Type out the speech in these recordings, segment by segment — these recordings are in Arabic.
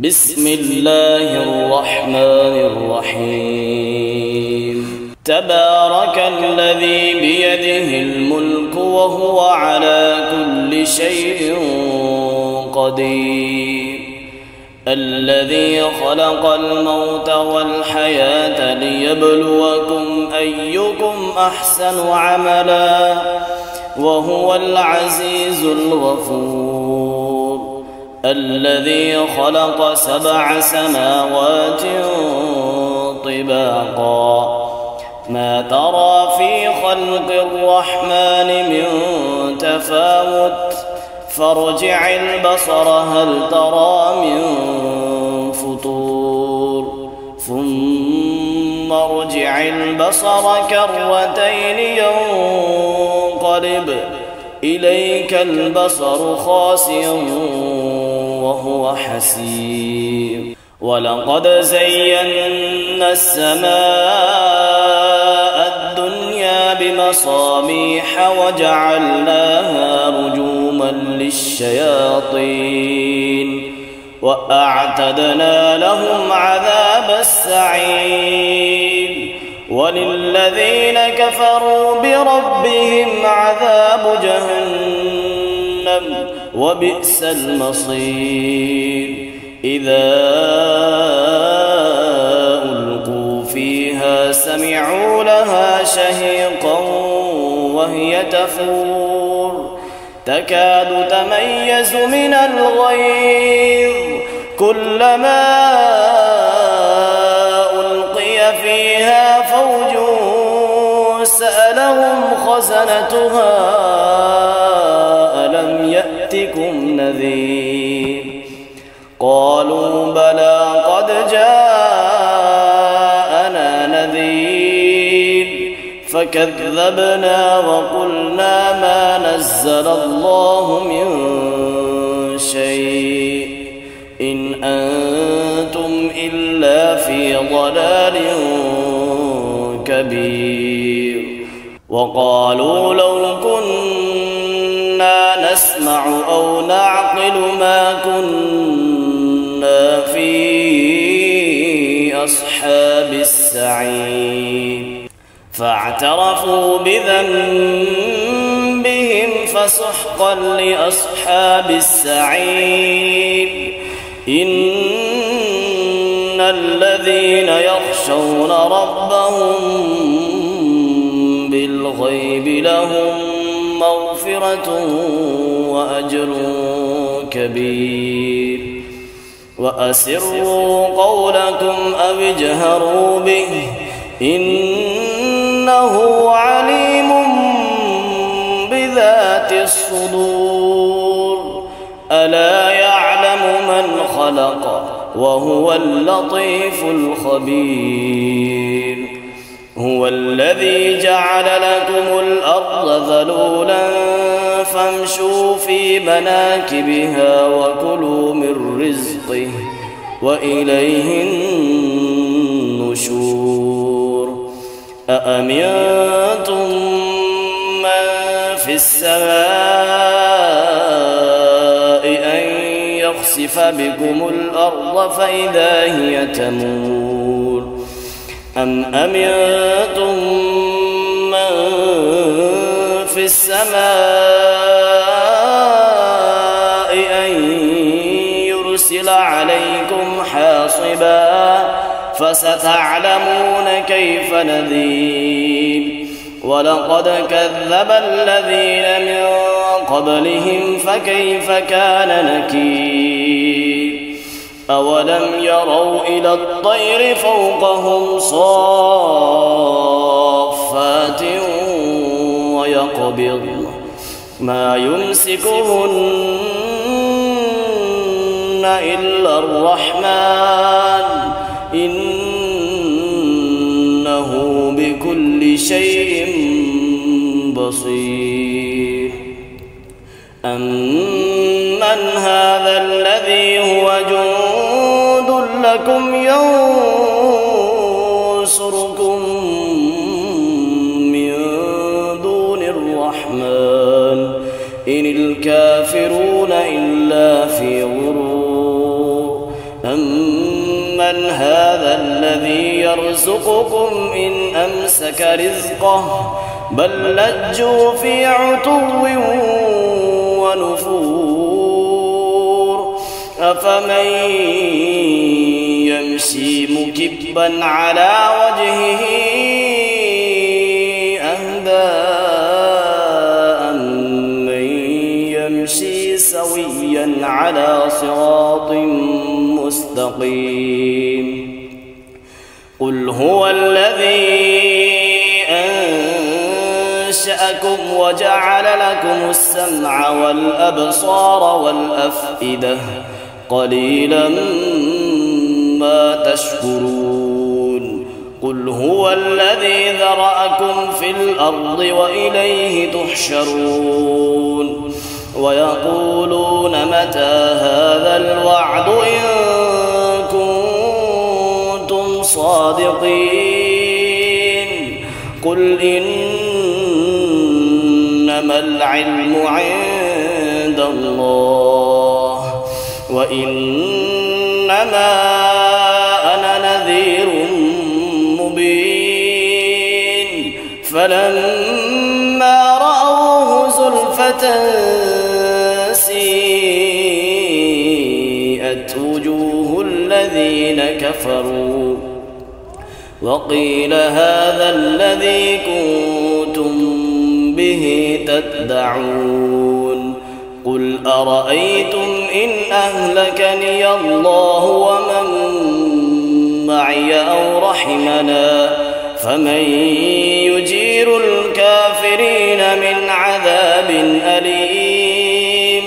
بسم الله الرحمن الرحيم تبارك الذي بيده الملك وهو على كل شيء قدير الذي خلق الموت والحياة ليبلوكم أيكم أحسن عملا وهو العزيز الغفور الذي خلق 7 سماوات طباقا ما ترى في خلق الرحمن من تفاوت فارجع البصر هل ترى من فطور ثم ارجع البصر كرتين ينقلب إليك البصر خاسئا وهو حسير ولقد زينا السماء الدنيا بمصابيح وجعلناها رجوما للشياطين وأعتدنا لهم عذاب السعير وللذين كفروا بربهم عذاب جهنم وبئس المصير إذا ألقوا فيها سمعوا لها شهيقا وهي تفور تكاد تميز من الغيظ كلما ألقي فيها فوج سألهم خزنتها ألم يأتكم نذير قالوا بلى قد جاءنا نذير فكذبنا وقلنا ما نزل الله من شيء إن أنتم إلا في ضلال كبير وقالوا لو كنا نسمع أو نعقل ما كنا في أصحاب السعير فاعترفوا بذنبهم فسحقا لأصحاب السعير إن الذين يخشون ربهم بالغيب لهم مغفرة وأجر كبير وأسروا قولكم أو اجهروا به إنه عليم بذات الصدور ألا يعلم من خلق وهو اللطيف الخبير هو الذي جعل لكم الأرض ذلولا فامشوا في مناكبها وكلوا من رزقه وإليه النشور أأمنتم من في السماء أن يخسف بكم الأرض فإذا هي تمور أم أمنتم من في السماء أن يرسل عليكم حاصبا فستعلمون كيف نذير ولقد كذب الذين من قبلهم فكيف كان نكير أولم يروا إلى الطير فوقهم صافات ويقبضن ما يمسكهن إلا الرحمن إنه بكل شيء بصير أمن هذا الذي هو جند لكم ينصركم من دون الرحمن إن الكافرون إلا في غرور أمن هذا الذي يرزقكم إن أمسك رزقه بل لجوا في عتو ونفور أفمن يمشي مكبا على وجهه أهدى أمن يمشي سويا على صراط مستقيم قل هو الذي أنشأكم وجعل لكم السمع والأبصار والأفئدة قليلا ما تشكرون قل هو الذي ذرأكم في الأرض وإليه تحشرون ويقولون متى هذا الوعد إن كنتم صادقين قل إنما العلم عند الله وإنما أنا نذير مبين فلما رأوه زلفة سيئت وجوه الذين كفروا وقيل هذا الذي كنتم به تدعون قل أرأيتم إن أهلكني الله ومن معي أو رحمنا فمن يجير الكافرين من عذاب أليم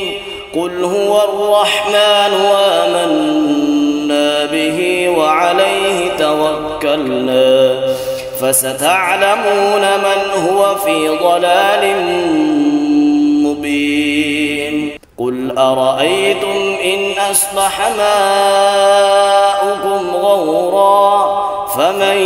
قل هو الرحمن آمنا به وعليه توكلنا فستعلمون من هو في ضلال مبين قل أرأيتم إن أصبح ماؤكم غورا فمن